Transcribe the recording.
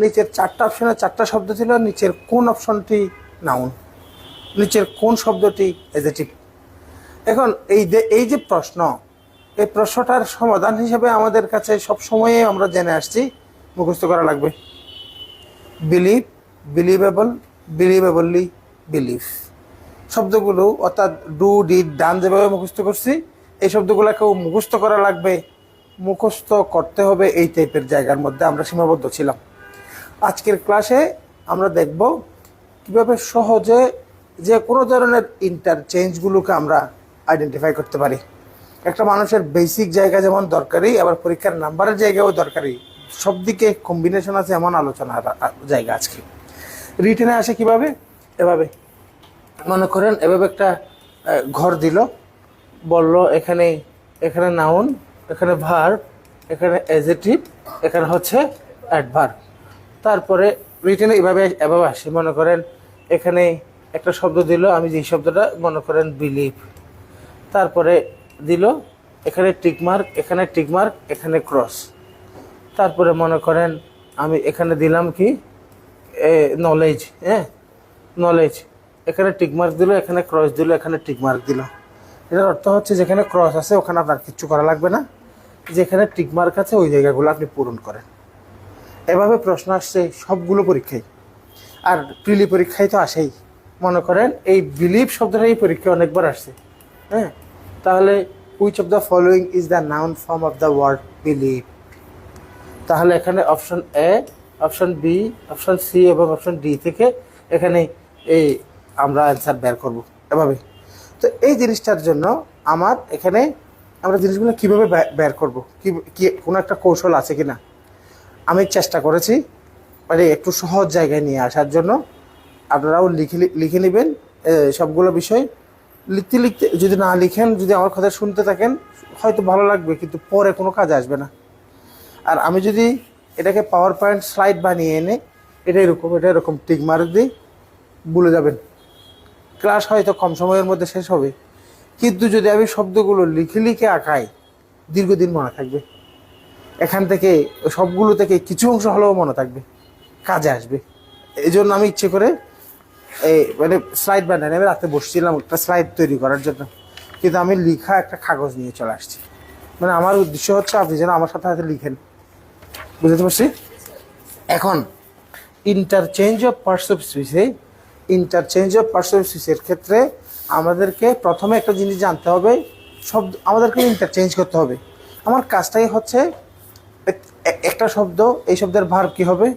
নিচের চারটা অপশনে চারটা শব্দ ছিল, নিচের কোন অপশনটি নাউন, নিচের কোন শব্দটি অ্যাডজেক্টিভ। এখন এই যে প্রশ্ন, এই প্রশ্নটার সমাধান হিসেবে আমাদের কাছে সব সময়ে আমরা জেনে আসছি মুখস্থ করা লাগবে বিলিভ, বিলিভেবল, বিলিভেবলি, বিলিভ শব্দগুলো, অর্থাৎ ডু, ডিড, ডান যেভাবে মুখস্থ করছি এই শব্দগুলোকেও মুখস্থ করা লাগবে, মুখস্থ করতে হবে। এই টাইপের জায়গার মধ্যে আমরা সীমাবদ্ধ ছিলাম। আজকের ক্লাসে আমরা দেখব কিভাবে সহজে যে কোনো ধরনের ইন্টারচেঞ্জগুলোকে আমরা আইডেন্টিফাই করতে পারি। একটা মানুষের বেসিক জায়গা যেমন দরকারি, আবার পরীক্ষার নাম্বারের জায়গাও দরকারি, সব দিকে কম্বিনেশন আছে এমন আলোচনার জায়গা আজকে। রিটেনে আসে কিভাবে? এভাবে মনে করেন, এভাবে একটা ঘর দিল, বলল এখানে নাউন, এখানে ভার্ব, এখানে অ্যাডজেক্টিভ, এখানে হচ্ছে অ্যাডভার্ব। তারপরে রিটেনে এভাবে আসে, মনে করেন এখানে একটা শব্দ দিল, আমি যেই শব্দটা মনে করেন বিলিভ, তারপরে দিল এখানে টিকমার্ক, এখানে টিকমার্ক, এখানে ক্রস। তারপরে মনে করেন আমি এখানে দিলাম কি নলেজ, নলেজ, এখানে টিকমার্ক দিল, এখানে ক্রস দিল, এখানে টিকমার্ক দিল। এটার অর্থ হচ্ছে যেখানে ক্রস আছে ওখানে আপনার কিচ্ছু করা লাগবে না, যেখানে টিকমার্ক আছে ওই জায়গাগুলো আপনি পূরণ করেন। এভাবে প্রশ্ন আসছে সবগুলো পরীক্ষায়, আর প্রিলি পরীক্ষায় তো আসেই। মনে করেন এই বিলিভ শব্দটা এই পরীক্ষায় অনেকবার আসছে। তাহলে which of the following is the noun form of the word believe? তাহলে এখানে option A, option B, option C এবং অপশন ডি থেকে এখানে এই আমরা অ্যান্সার বের করব এভাবে। তো এই জিনিসটার জন্য আমার এখানে আমরা জিনিসগুলো কীভাবে বের করব, কি কোনো একটা কৌশল আছে কি না আমি চেষ্টা করেছি মানে একটু সহজ জায়গায় নিয়ে আসার জন্য। আপনারাও লিখে নেবেন সবগুলো বিষয়। লিখতে লিখতে যদি না লিখেন, যদি আমার কথা শুনতে থাকেন হয়তো ভালো লাগবে, কিন্তু পরে কোনো কাজে আসবে না। আর আমি যদি এটাকে পাওয়ার পয়েন্ট স্লাইড বানিয়ে এনে এটা এরকম টিক মার্ক দিই, ভুলে যাবেন। ক্লাস হয়তো কম সময়ের মধ্যে শেষ হবে, কিন্তু যদি আমি শব্দগুলো লিখে আঁকাই দীর্ঘদিন মনে থাকবে। এখান থেকে সবগুলো থেকে কিছু অংশ হলেও মনে থাকবে, কাজে আসবে। এই জন্য আমি ইচ্ছে করে মানে স্লাইড বানাই, আমি রাতে বসছিলাম একটা স্লাইড তৈরি করার জন্য, কিন্তু আমি লিখা একটা কাগজ নিয়ে চলে আসছি। মানে আমার উদ্দেশ্য হচ্ছে আপনি যেন আমার সাথে হাতে লিখেন, বুঝতে পারছি? এখন ইন্টারচেঞ্জ অফ পার্টস অফ স্পিচের ক্ষেত্রে আমাদেরকে প্রথমে একটা জিনিস জানতে হবে, শব্দ আমাদেরকে ইন্টারচেঞ্জ করতে হবে। আমার কাজটাই হচ্ছে একটা শব্দ, এই শব্দের ভার্ব কী হবে?